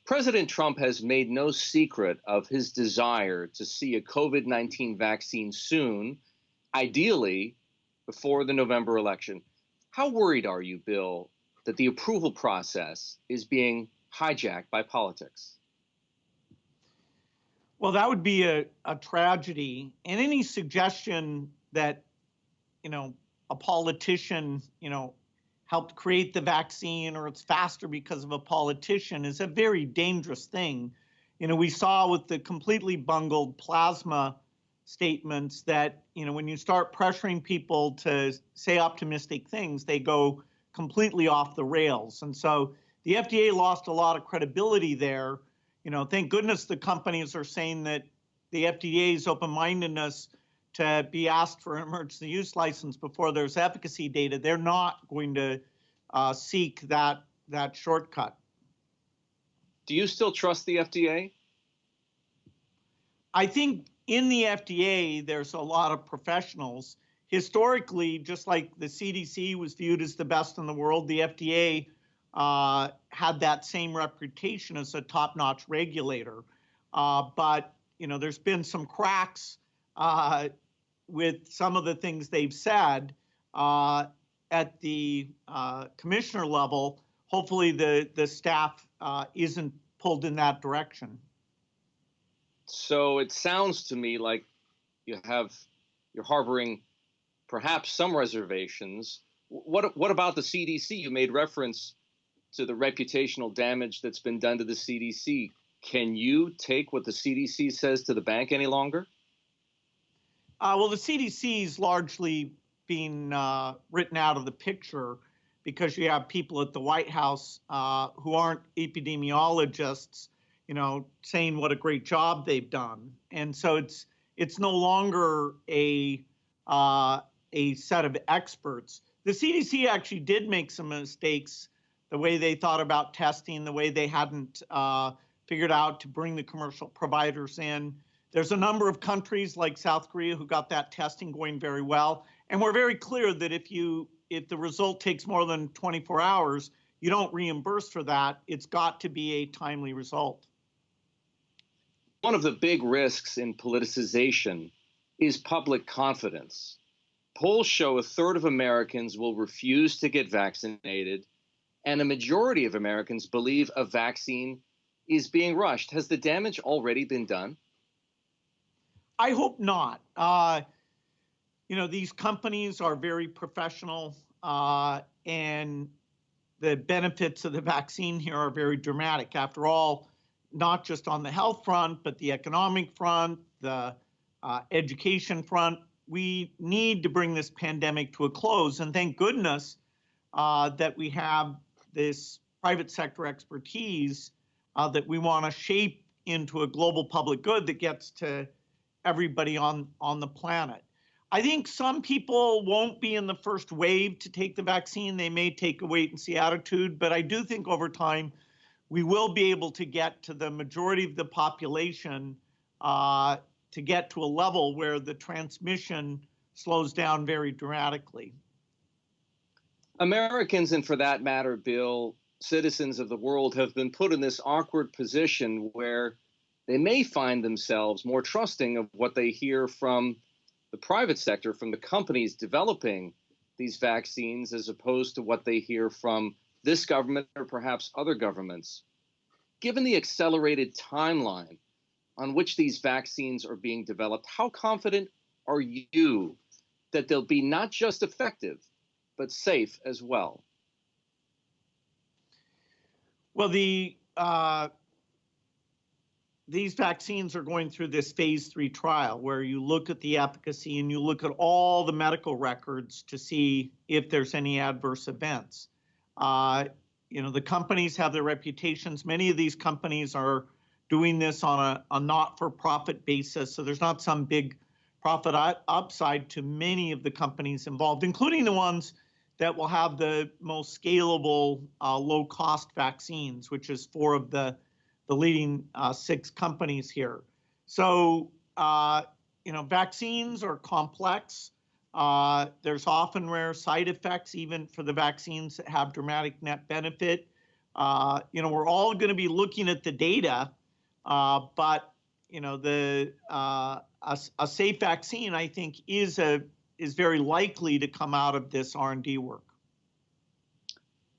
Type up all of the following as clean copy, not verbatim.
President Trump has made no secret of his desire to see a COVID-19 vaccine soon, ideally before the November election. How worried are you, Bill, that the approval process is being hijacked by politics? Well, that would be a tragedy. And any suggestion that, a politician, helped create the vaccine or it's faster because of a politician is a very dangerous thing. We saw with the completely bungled plasma statements that, when you start pressuring people to say optimistic things, they go completely off the rails. And so the FDA lost a lot of credibility there. Thank goodness the companies are saying that the FDA's open-mindedness to be asked for an emergency use license before there's efficacy data. They're not going to seek that shortcut. Do you still trust the FDA? I think in the FDA, there's a lot of professionals. Historically, just like the CDC was viewed as the best in the world, the FDA had that same reputation as a top-notch regulator. But, there's been some cracks with some of the things they've said at the commissioner level. Hopefully the staff isn't pulled in that direction. So it sounds to me like you're harboring perhaps some reservations. What about the CDC? You made reference to the reputational damage that's been done to the CDC. Can you take what the CDC says to the bank any longer? Well, the CDC's largely being written out of the picture because you have people at the White House who aren't epidemiologists, saying what a great job they've done. And so it's no longer a set of experts. The CDC actually did make some mistakes, the way they thought about testing, the way they hadn't figured out to bring the commercial providers in. There's a number of countries like South Korea who got that testing going very well. And we're very clear that if the result takes more than 24 hours, you don't reimburse for that. It's got to be a timely result. One of the big risks in politicization is public confidence. Polls show a third of Americans will refuse to get vaccinated, and a majority of Americans believe a vaccine is being rushed. Has the damage already been done? I hope not. These companies are very professional, and the benefits of the vaccine here are very dramatic. After all, not just on the health front, but the economic front, the education front, we need to bring this pandemic to a close. And thank goodness that we have this private sector expertise that we want to shape into a global public good that gets to everybody on the planet. I think some people won't be in the first wave to take the vaccine. They may take a wait and see attitude, but I do think over time we will be able to get to the majority of the population to get to a level where the transmission slows down very dramatically. Americans, and for that matter, Bill, citizens of the world, have been put in this awkward position where they may find themselves more trusting of what they hear from the private sector, from the companies developing these vaccines, as opposed to what they hear from this government or perhaps other governments. Given the accelerated timeline on which these vaccines are being developed, how confident are you that they'll be not just effective, but safe as well? Well, these vaccines are going through this phase 3 trial where you look at the efficacy and you look at all the medical records to see if there's any adverse events. The companies have their reputations. Many of these companies are doing this on a not-for-profit basis, so there's not some big profit upside to many of the companies involved, including the ones that will have the most scalable, low-cost vaccines, which is 4 of the leading 6 companies here. So, vaccines are complex. There's often rare side effects, even for the vaccines that have dramatic net benefit. We're all going to be looking at the data, but a safe vaccine, I think, is very likely to come out of this R&D work.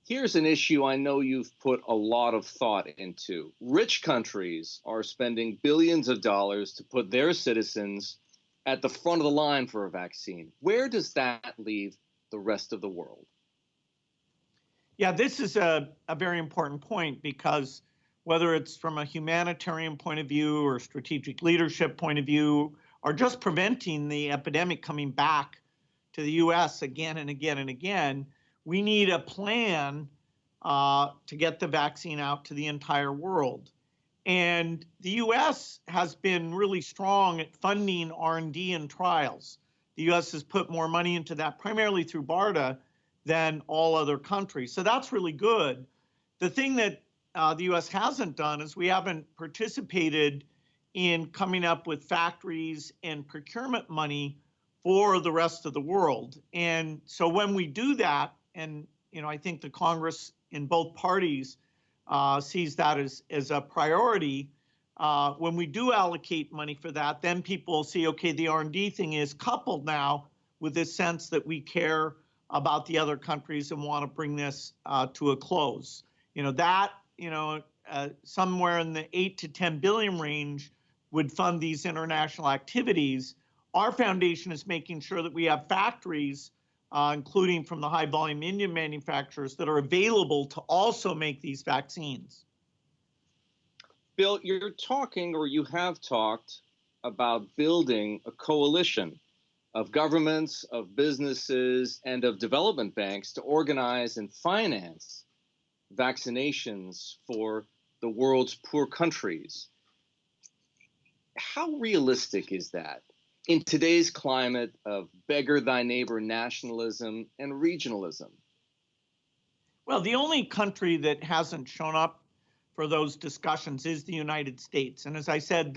Here's an issue I know you've put a lot of thought into. Rich countries are spending billions of dollars to put their citizens at the front of the line for a vaccine. Where does that leave the rest of the world? Yeah, this is a very important point, because whether it's from a humanitarian point of view or strategic leadership point of view, or just preventing the epidemic coming back to the U.S. again and again and again, we need a plan to get the vaccine out to the entire world. And the U.S. has been really strong at funding R&D and trials. The U.S. has put more money into that, primarily through BARDA, than all other countries. So that's really good. The thing that the U.S. hasn't done is we haven't participated in coming up with factories and procurement money for the rest of the world. And so when we do that, and I think the Congress in both parties sees that as a priority, when we do allocate money for that, then people see, okay, the R&D thing is coupled now with this sense that we care about the other countries and want to bring this to a close. Somewhere in the 8 to 10 billion range would fund these international activities. Our foundation is making sure that we have factories, including from the high volume Indian manufacturers, that are available to also make these vaccines. Bill, you're talking, or you have talked, about building a coalition of governments, of businesses, and of development banks to organize and finance vaccinations for the world's poor countries. How realistic is that in today's climate of beggar thy neighbor nationalism and regionalism? Well, the only country that hasn't shown up for those discussions is the United States. And as I said,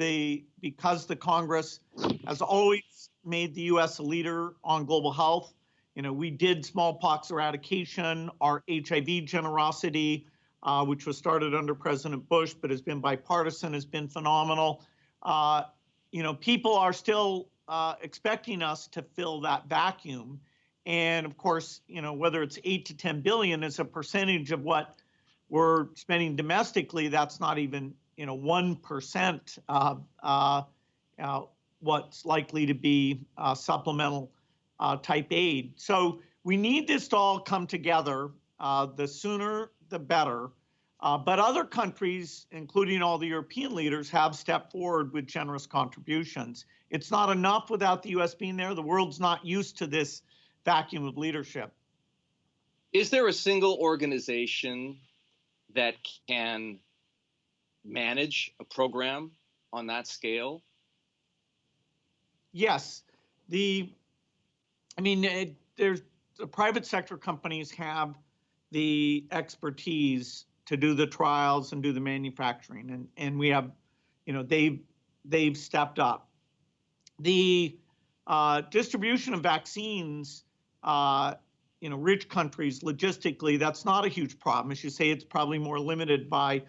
because the Congress has always made the U.S. a leader on global health, we did smallpox eradication, our HIV generosity, which was started under President Bush, but has been bipartisan, has been phenomenal. People are still expecting us to fill that vacuum. And of course, whether it's 8 to 10 billion as a percentage of what we're spending domestically, that's not even 1% of what's likely to be supplemental type aid. So we need this to all come together. The sooner, the better. But other countries, including all the European leaders, have stepped forward with generous contributions. It's not enough without the U.S. being there. The world's not used to this vacuum of leadership. Is there a single organization that can manage a program on that scale? Yes. There's the private sector companies have the expertise to do the trials and do the manufacturing, and we have, they've stepped up. The distribution of vaccines, rich countries logistically, that's not a huge problem. As you say, it's probably more limited by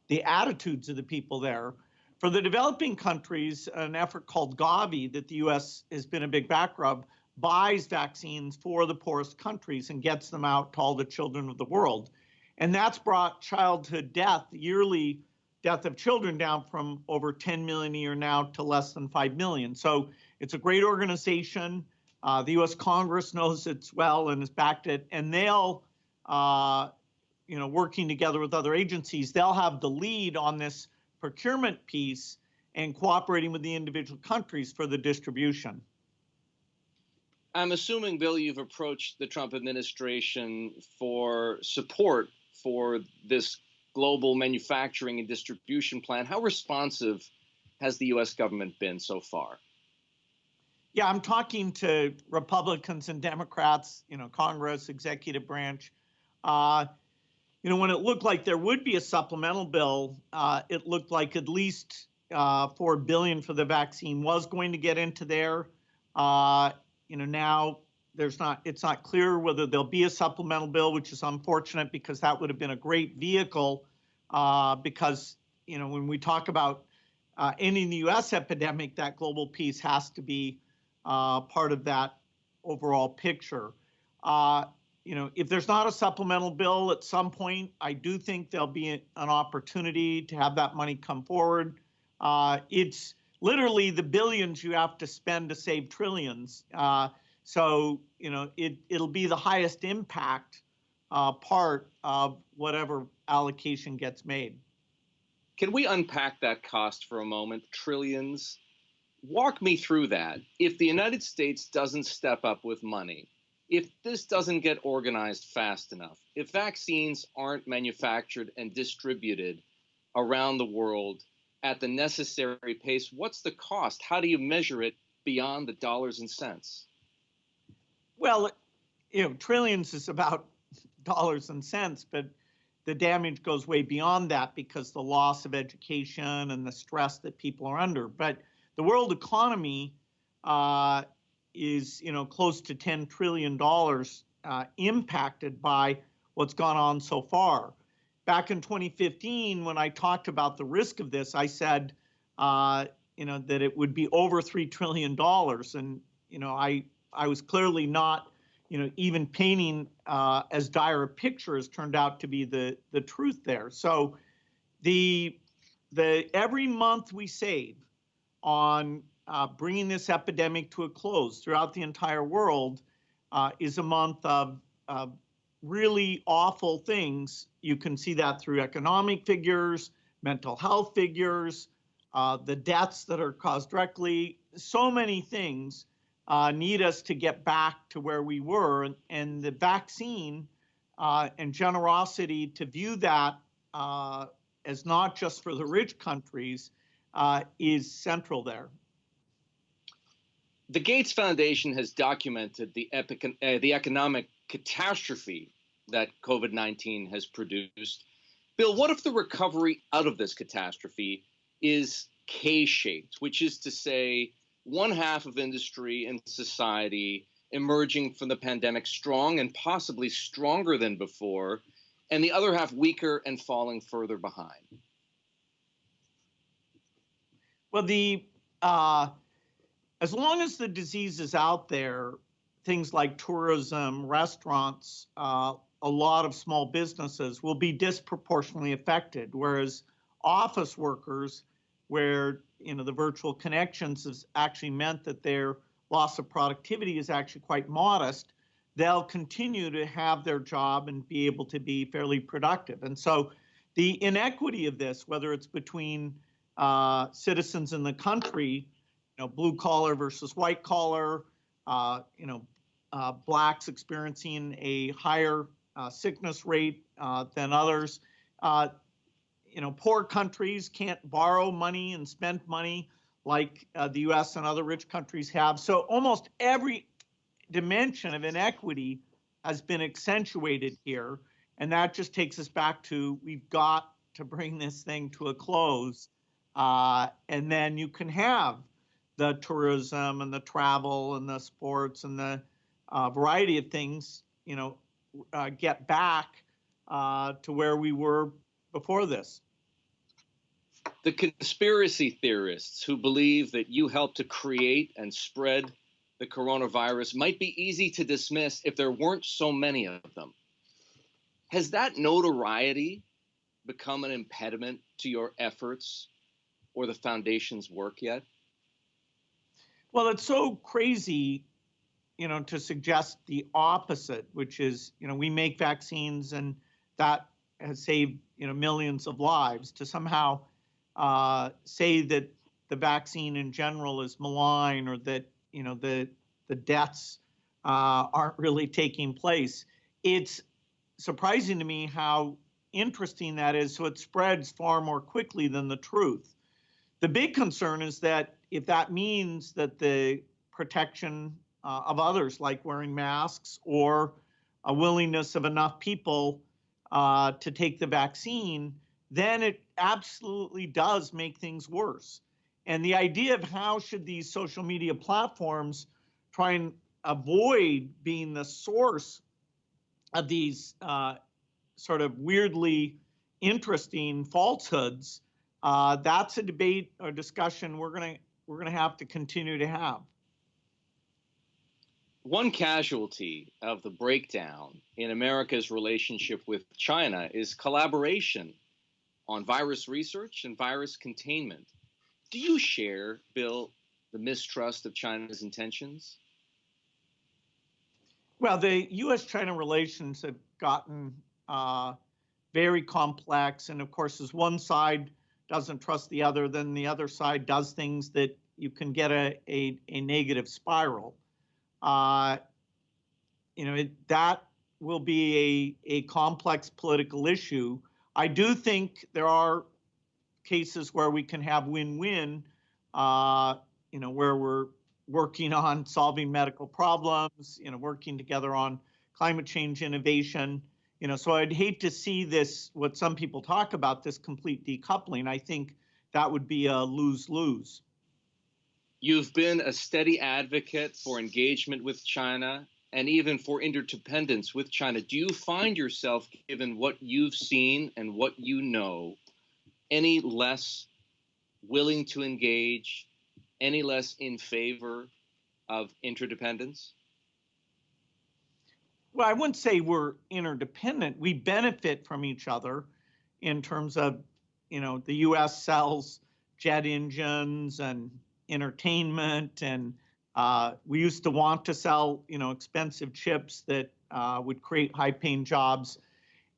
the attitudes of the people there. For the developing countries, an effort called Gavi that the U.S. has been a big backer of buys vaccines for the poorest countries and gets them out to all the children of the world. And that's brought childhood death, yearly death of children, down from over 10 million a year now to less than 5 million. So it's a great organization. The U.S. Congress knows it well and has backed it. And they'll, working together with other agencies, they'll have the lead on this procurement piece and cooperating with the individual countries for the distribution. I'm assuming, Bill, you've approached the Trump administration for support for this global manufacturing and distribution plan. How responsive has the U.S. government been so far? Yeah, I'm talking to Republicans and Democrats, Congress, executive branch. When it looked like there would be a supplemental bill, it looked like at least $4 billion for the vaccine was going to get into there. Now it's not clear whether there'll be a supplemental bill, which is unfortunate because that would have been a great vehicle. Because when we talk about ending the U.S. epidemic, that global piece has to be part of that overall picture. If there's not a supplemental bill at some point, I do think there'll be an opportunity to have that money come forward. It's literally the billions you have to spend to save trillions. So it'll be the highest impact part of whatever allocation gets made. Can we unpack that cost for a moment? Trillions. Walk me through that. If the United States doesn't step up with money, if this doesn't get organized fast enough, if vaccines aren't manufactured and distributed around the world at the necessary pace, what's the cost? How do you measure it beyond the dollars and cents? Well, trillions is about dollars and cents, but the damage goes way beyond that because the loss of education and the stress that people are under. But the world economy is, close to $10 trillion impacted by what's gone on so far. Back in 2015, when I talked about the risk of this, I said, that it would be over $3 trillion. And, I was clearly not, even painting as dire a picture as turned out to be the truth there. So every month we save on bringing this epidemic to a close throughout the entire world is a month of really awful things. You can see that through economic figures, mental health figures, the deaths that are caused directly. So many things need us to get back to where we were. And the vaccine and generosity to view that as not just for the rich countries is central there. The Gates Foundation has documented the economic catastrophe that COVID-19 has produced. Bill, what if the recovery out of this catastrophe is K-shaped, which is to say one half of industry and society emerging from the pandemic strong and possibly stronger than before, and the other half weaker and falling further behind? Well, as long as the disease is out there, things like tourism, restaurants, a lot of small businesses will be disproportionately affected, whereas office workers, where the virtual connections has actually meant that their loss of productivity is actually quite modest, they'll continue to have their job and be able to be fairly productive. And so the inequity of this, whether it's between citizens in the country, blue collar versus white collar, blacks experiencing a higher sickness rate than others. Poor countries can't borrow money and spend money like the U.S. and other rich countries have. So almost every dimension of inequity has been accentuated here. And that just takes us back to we've got to bring this thing to a close. And then you can have the tourism and the travel and the sports and the variety of things, get back to where we were before this. The conspiracy theorists who believe that you helped to create and spread the coronavirus might be easy to dismiss if there weren't so many of them. Has that notoriety become an impediment to your efforts or the foundation's work yet? Well, it's so crazy, to suggest the opposite, which is, we make vaccines and that has saved, millions of lives. To somehow say that the vaccine in general is malign or that, the deaths aren't really taking place. It's surprising to me how interesting that is. So it spreads far more quickly than the truth. The big concern is that if that means that the protection of others, like wearing masks or a willingness of enough people to take the vaccine, then it absolutely does make things worse. And the idea of how should these social media platforms try and avoid being the source of these sort of weirdly interesting falsehoods, that's a debate or discussion we're gonna have to continue to have. One casualty of the breakdown in America's relationship with China is collaboration on virus research and virus containment. Do you share, Bill, the mistrust of China's intentions? Well, the U.S.-China relations have gotten very complex, and of course, as one side doesn't trust the other, then the other side does things that you can get a negative spiral. That will be a complex political issue. I do think there are cases where we can have win-win, where we're working on solving medical problems, working together on climate change innovation. So I'd hate to see this, what some people talk about, this complete decoupling. I think that would be a lose-lose. You've been a steady advocate for engagement with China and even for interdependence with China. Do you find yourself, given what you've seen and what you know, any less willing to engage, any less in favor of interdependence? Well, I wouldn't say we're interdependent. We benefit from each other in terms of, the U.S. sells jet engines and entertainment, and we used to want to sell, expensive chips that would create high-paying jobs.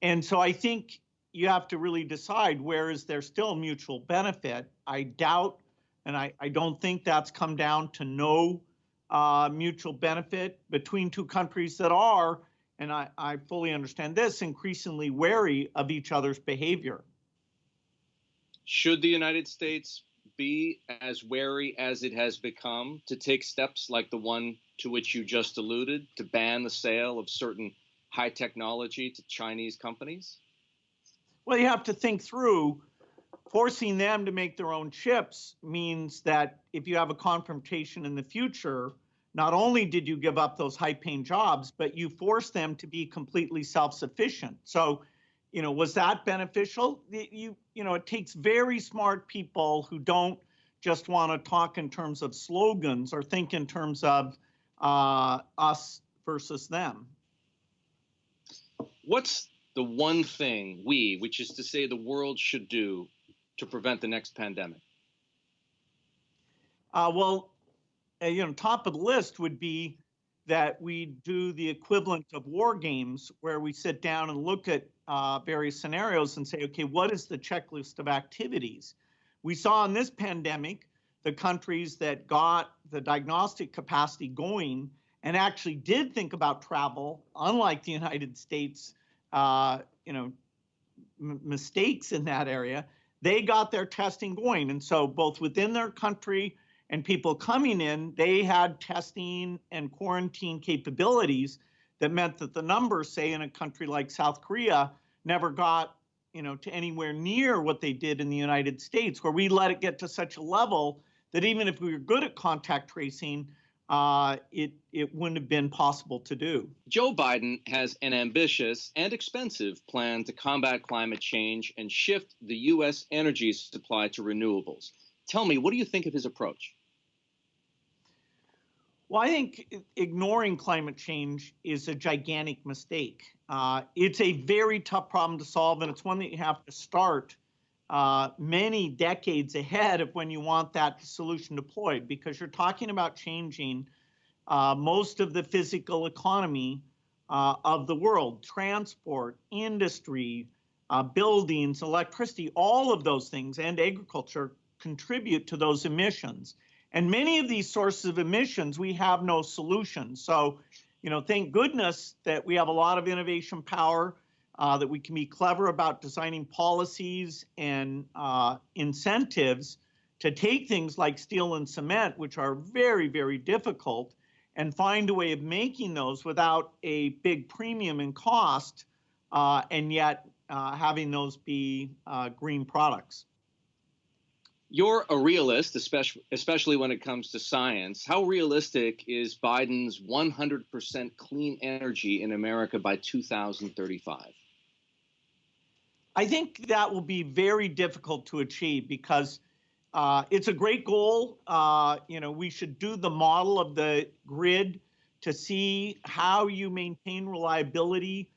And so I think you have to really decide where is there still mutual benefit. I doubt, and I don't think that's come down to no mutual benefit between two countries that are, and I fully understand this, increasingly wary of each other's behavior. Should the United States be as wary as it has become to take steps like the one to which you just alluded, to ban the sale of certain high technology to Chinese companies? Well, you have to think through, forcing them to make their own chips means that if you have a confrontation in the future, not only did you give up those high-paying jobs, but you forced them to be completely self-sufficient. So, was that beneficial? It takes very smart people who don't just want to talk in terms of slogans or think in terms of us versus them. What's the one thing which is to say the world, should do to prevent the next pandemic? Top of the list would be that we do the equivalent of war games, where we sit down and look at various scenarios and say, okay, what is the checklist of activities? We saw in this pandemic, the countries that got the diagnostic capacity going and actually did think about travel, unlike the United States, mistakes in that area, they got their testing going. And so both within their country and people coming in, they had testing and quarantine capabilities that meant that the numbers, say, in a country like South Korea, never got to anywhere near what they did in the United States, where we let it get to such a level that even if we were good at contact tracing, it wouldn't have been possible to do. Joe Biden has an ambitious and expensive plan to combat climate change and shift the U.S. energy supply to renewables. Tell me, what do you think of his approach? Well, I think ignoring climate change is a gigantic mistake. It's a very tough problem to solve, and it's one that you have to start many decades ahead of when you want that solution deployed, because you're talking about changing most of the physical economy of the world, transport, industry, buildings, electricity, all of those things, and agriculture contribute to those emissions. And many of these sources of emissions, we have no solution. So, thank goodness that we have a lot of innovation power, that we can be clever about designing policies and incentives to take things like steel and cement, which are very, very difficult, and find a way of making those without a big premium in cost, and yet having those be green products. You're a realist, especially when it comes to science. How realistic is Biden's 100% clean energy in America by 2035? I think that will be very difficult to achieve because it's a great goal. We should do the model of the grid to see how you maintain reliability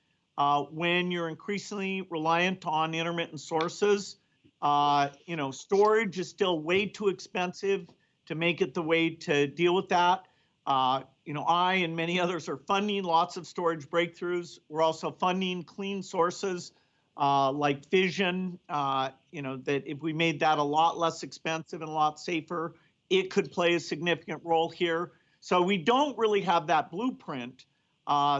when you're increasingly reliant on intermittent sources. Storage is still way too expensive to make it the way to deal with that. I and many others are funding lots of storage breakthroughs. We're also funding clean sources like fission, that if we made that a lot less expensive and a lot safer, it could play a significant role here. So we don't really have that blueprint.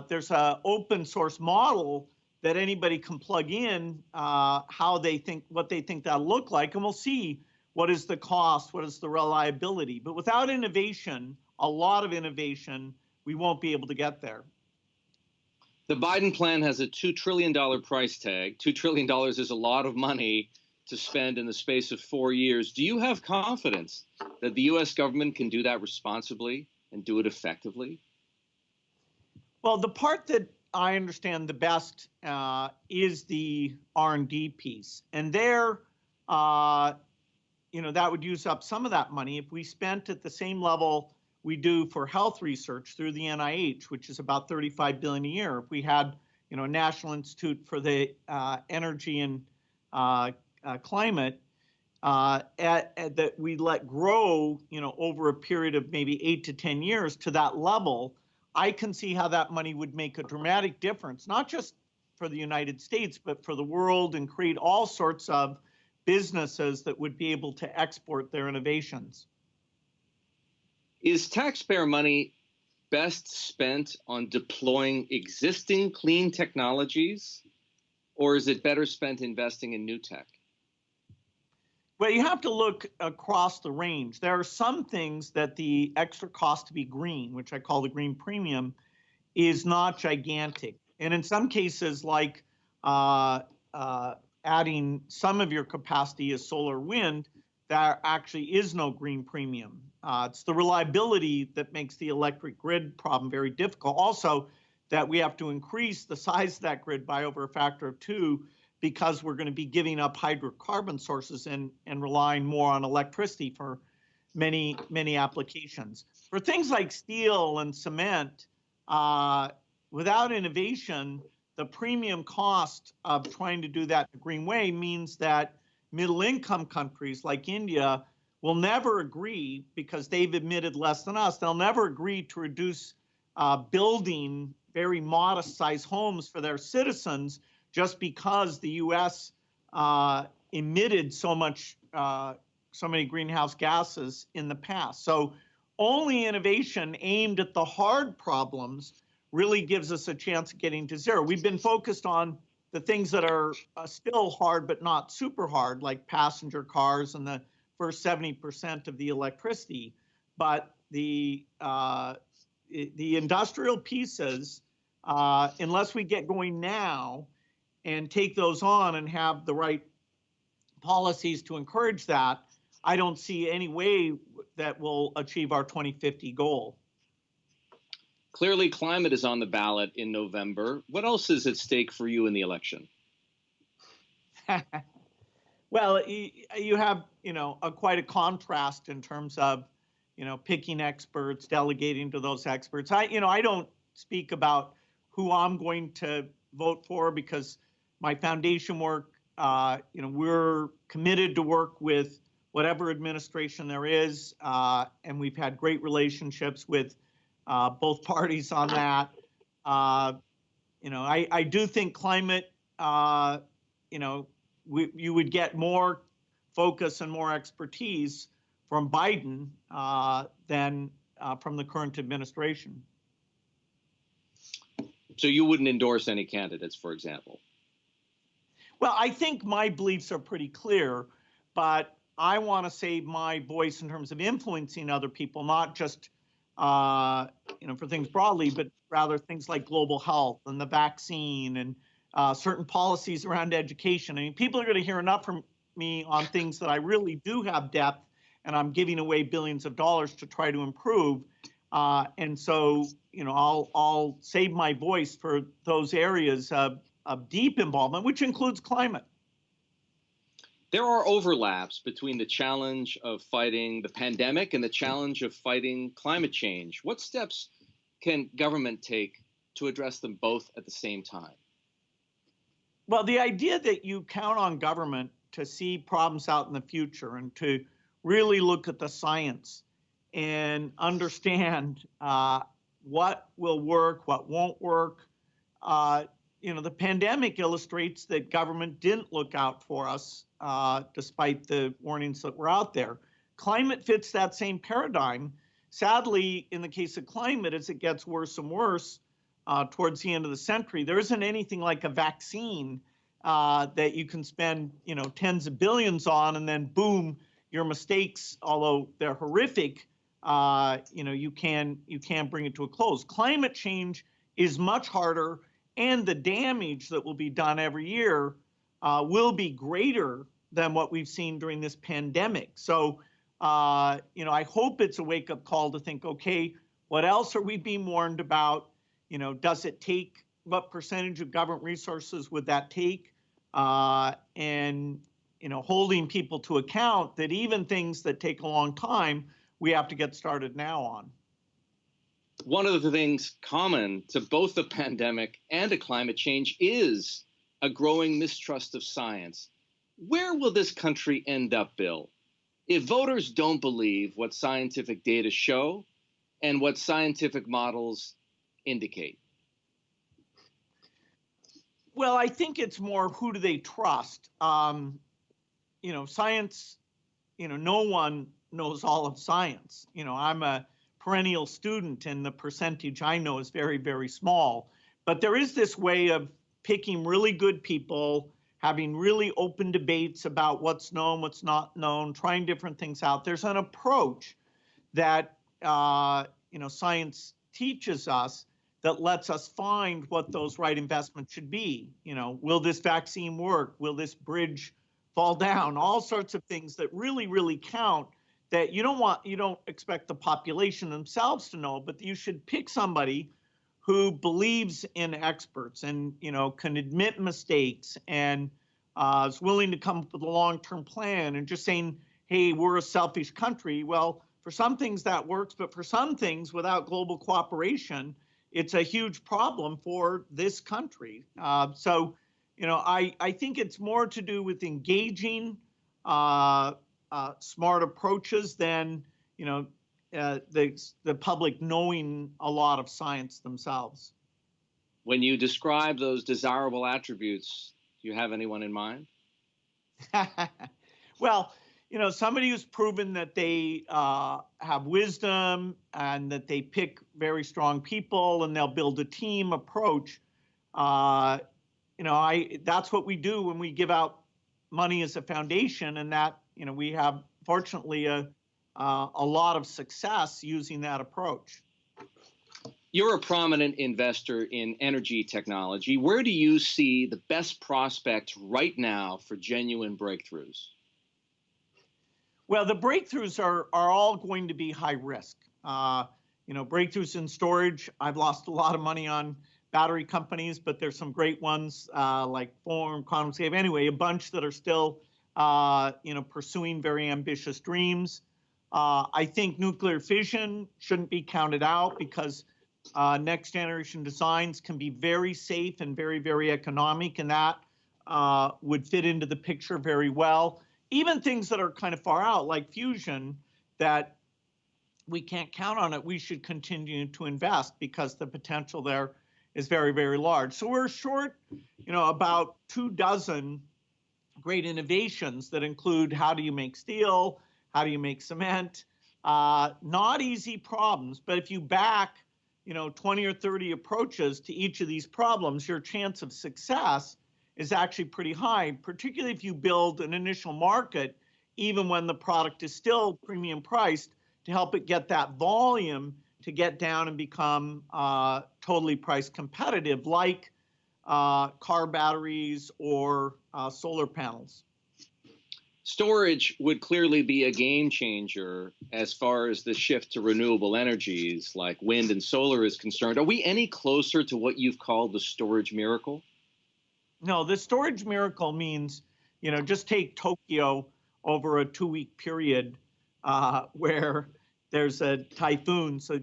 There's an open source model that anybody can plug in what they think that'll look like, and we'll see what is the cost, what is the reliability. But without innovation, a lot of innovation, we won't be able to get there. The Biden plan has a $2 trillion price tag. $2 trillion is a lot of money to spend in the space of 4 years. Do you have confidence that the U.S. government can do that responsibly and do it effectively? Well, the part that I understand the best is the R&D piece. And there, that would use up some of that money. If we spent at the same level we do for health research through the NIH, which is about $35 billion a year. If we had, a National Institute for the Energy and Climate that we let grow, over a period of maybe 8 to 10 years to that level, I can see how that money would make a dramatic difference, not just for the United States, but for the world, and create all sorts of businesses that would be able to export their innovations. Is taxpayer money best spent on deploying existing clean technologies, or is it better spent investing in new tech? Well, you have to look across the range. There are some things that the extra cost to be green, which I call the green premium, is not gigantic. And in some cases, like adding some of your capacity as solar wind, there actually is no green premium. It's the reliability that makes the electric grid problem very difficult. Also, that we have to increase the size of that grid by over a factor of 2 because we're going to be giving up hydrocarbon sources and relying more on electricity for many, many applications. For things like steel and cement, without innovation, the premium cost of trying to do that the green way means that middle-income countries like India will never agree, because they've emitted less than us, they'll never agree to reduce building very modest-sized homes for their citizens just because the U.S. Emitted so many greenhouse gases in the past. So only innovation aimed at the hard problems really gives us a chance of getting to zero. We've been focused on the things that are still hard but not super hard, like passenger cars and the first 70% of the electricity. But the industrial pieces, unless we get going now and take those on and have the right policies to encourage that, I don't see any way that we'll achieve our 2050 goal. Clearly, climate is on the ballot in November. What else is at stake for you in the election? Well, you have, quite a contrast in terms of, picking experts, delegating to those experts. I don't speak about who I'm going to vote for because my foundation work, we're committed to work with whatever administration there is, and we've had great relationships with both parties on that. I do think climate, you would get more focus and more expertise from Biden than from the current administration. So you wouldn't endorse any candidates, for example? Well, I think my beliefs are pretty clear, but I want to save my voice in terms of influencing other people, not just for things broadly, but rather things like global health and the vaccine and certain policies around education. I mean, people are going to hear enough from me on things that I really do have depth, and I'm giving away billions of dollars to try to improve. And so, I'll save my voice for those areas of deep involvement, which includes climate. There are overlaps between the challenge of fighting the pandemic and the challenge of fighting climate change. What steps can government take to address them both at the same time? Well, the idea that you count on government to see problems out in the future and to really look at the science and understand what will work, what won't work. The pandemic illustrates that government didn't look out for us despite the warnings that were out there. Climate fits that same paradigm. Sadly, in the case of climate, as it gets worse and worse towards the end of the century, there isn't anything like a vaccine that you can spend, tens of billions on, and then boom, your mistakes, although they're horrific, you can bring it to a close. Climate change is much harder, and the damage that will be done every year will be greater than what we've seen during this pandemic. So, I hope it's a wake-up call to think, okay, what else are we being warned about? Does it take, what percentage of government resources would that take? And holding people to account that even things that take a long time, we have to get started now on. One of the things common to both the pandemic and to climate change is a growing mistrust of science. Where will this country end up, Bill, if voters don't believe what scientific data show and what scientific models indicate? Well, I think it's more, who do they trust? Science, no one knows all of science. I'm a perennial student, and the percentage I know is very, very small. But there is this way of picking really good people, having really open debates about what's known, what's not known, trying different things out. There's an approach that science teaches us that lets us find what those right investments should be. Will this vaccine work? Will this bridge fall down? All sorts of things that really, really count, that you don't expect the population themselves to know, but you should pick somebody who believes in experts and, can admit mistakes and is willing to come up with a long-term plan, and just saying, hey, we're a selfish country. Well, for some things that works, but for some things, without global cooperation, it's a huge problem for this country. So, I think it's more to do with engaging smart approaches than, the public knowing a lot of science themselves. When you describe those desirable attributes, do you have anyone in mind? Well, somebody who's proven that they have wisdom and that they pick very strong people and they'll build a team approach. That's what we do when we give out money as a foundation, and that, we have, fortunately, a lot of success using that approach. You're a prominent investor in energy technology. Where do you see the best prospects right now for genuine breakthroughs? Well, the breakthroughs are all going to be high risk. Breakthroughs in storage. I've lost a lot of money on battery companies, but there's some great ones like Form, QuantumScape. Anyway, a bunch that are still, pursuing very ambitious dreams. I think nuclear fission shouldn't be counted out, because next generation designs can be very safe and very, very economic, and that would fit into the picture very well. Even things that are kind of far out, like fusion, that we can't count on it, we should continue to invest, because the potential there is very, very large. So we're short, about 24 great innovations that include, how do you make steel? How do you make cement? Not easy problems, but if you back, 20 or 30 approaches to each of these problems, your chance of success is actually pretty high, particularly if you build an initial market, even when the product is still premium priced, to help it get that volume to get down and become totally price competitive, like car batteries or solar panels. Storage would clearly be a game changer as far as the shift to renewable energies like wind and solar is concerned. Are we any closer to what you've called the storage miracle? No, the storage miracle means, just take Tokyo over a 2-week period where there's a typhoon, so,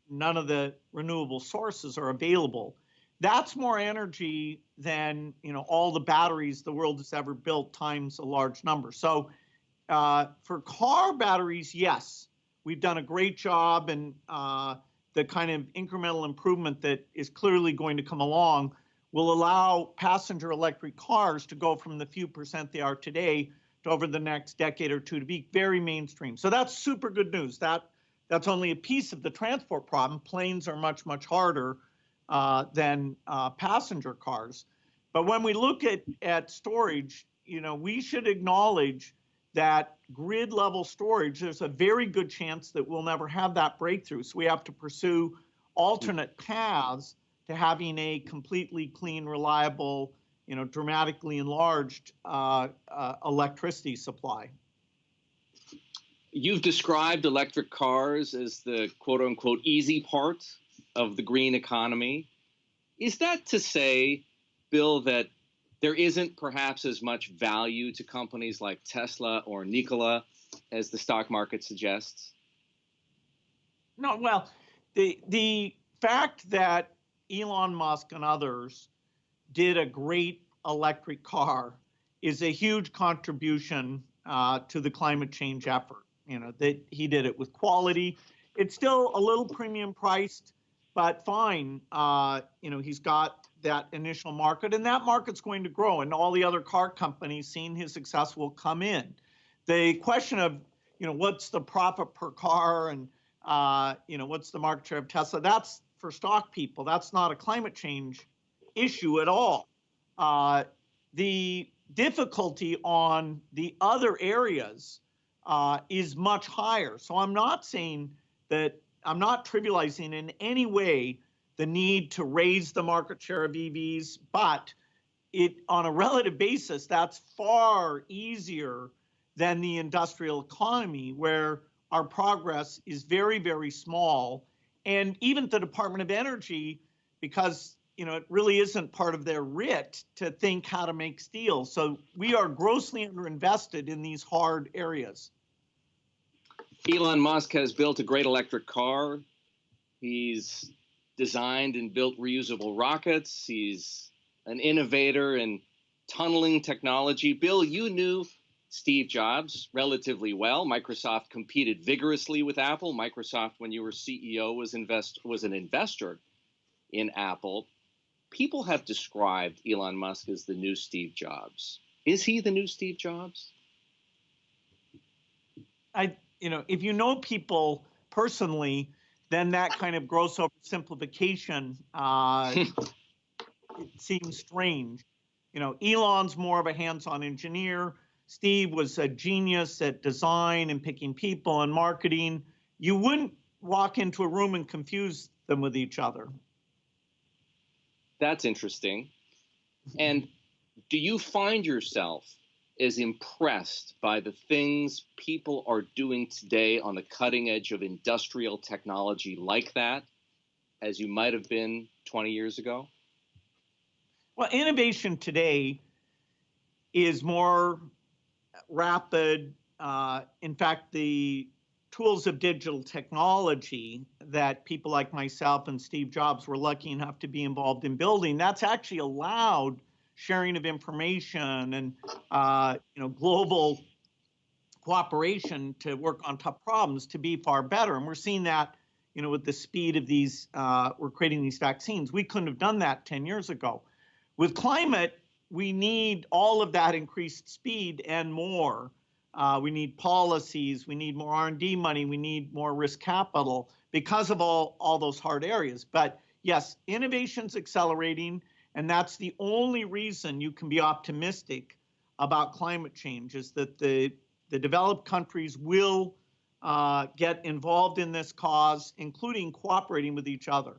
none of the renewable sources are available. That's more energy than, all the batteries the world has ever built times a large number. So for car batteries, yes, we've done a great job, and the kind of incremental improvement that is clearly going to come along will allow passenger electric cars to go from the few percent they are today to over the next decade or two to be very mainstream. So that's super good news. That's only a piece of the transport problem. Planes are much, much harder than passenger cars. But when we look at storage, we should acknowledge that grid level storage, there's a very good chance that we'll never have that breakthrough. So we have to pursue alternate paths to having a completely clean, reliable, dramatically enlarged electricity supply. You've described electric cars as the quote unquote easy part of the green economy. Is that to say, Bill, that there isn't perhaps as much value to companies like Tesla or Nikola as the stock market suggests? No, well, the fact that Elon Musk and others did a great electric car is a huge contribution to the climate change effort. That he did it with quality. It's still a little premium priced, but fine. He's got that initial market, and that market's going to grow, and all the other car companies, seeing his success, will come in. The question of, what's the profit per car, and what's the market share of Tesla, that's for stock people. That's not a climate change issue at all. The difficulty on the other areas is much higher. So I'm not saying that, I'm not trivializing in any way the need to raise the market share of EVs, but on a relative basis, that's far easier than the industrial economy, where our progress is very, very small. And even the Department of Energy, because it really isn't part of their writ to think how to make steel. So we are grossly underinvested in these hard areas. Elon Musk has built a great electric car. He's designed and built reusable rockets. He's an innovator in tunneling technology. Bill, you knew Steve Jobs relatively well. Microsoft competed vigorously with Apple. Microsoft, when you were CEO, was an investor in Apple. People have described Elon Musk as the new Steve Jobs. Is he the new Steve Jobs? If you know people personally, then that kind of gross oversimplification it seems strange. Elon's more of a hands-on engineer. Steve was a genius at design and picking people and marketing. You wouldn't walk into a room and confuse them with each other. That's interesting. And do you find yourself as impressed by the things people are doing today on the cutting edge of industrial technology like that as you might have been 20 years ago? Well, innovation today is more rapid. In fact, the tools of digital technology that people like myself and Steve Jobs were lucky enough to be involved in building, that's actually allowed sharing of information and global cooperation to work on tough problems to be far better. And we're seeing that with the speed of these, we're creating these vaccines. We couldn't have done that 10 years ago. With climate, we need all of that increased speed and more. We need policies, we need more R&D money, we need more risk capital because of all those hard areas. But yes, innovation's accelerating, and that's the only reason you can be optimistic about climate change, is that the developed countries will get involved in this cause, including cooperating with each other.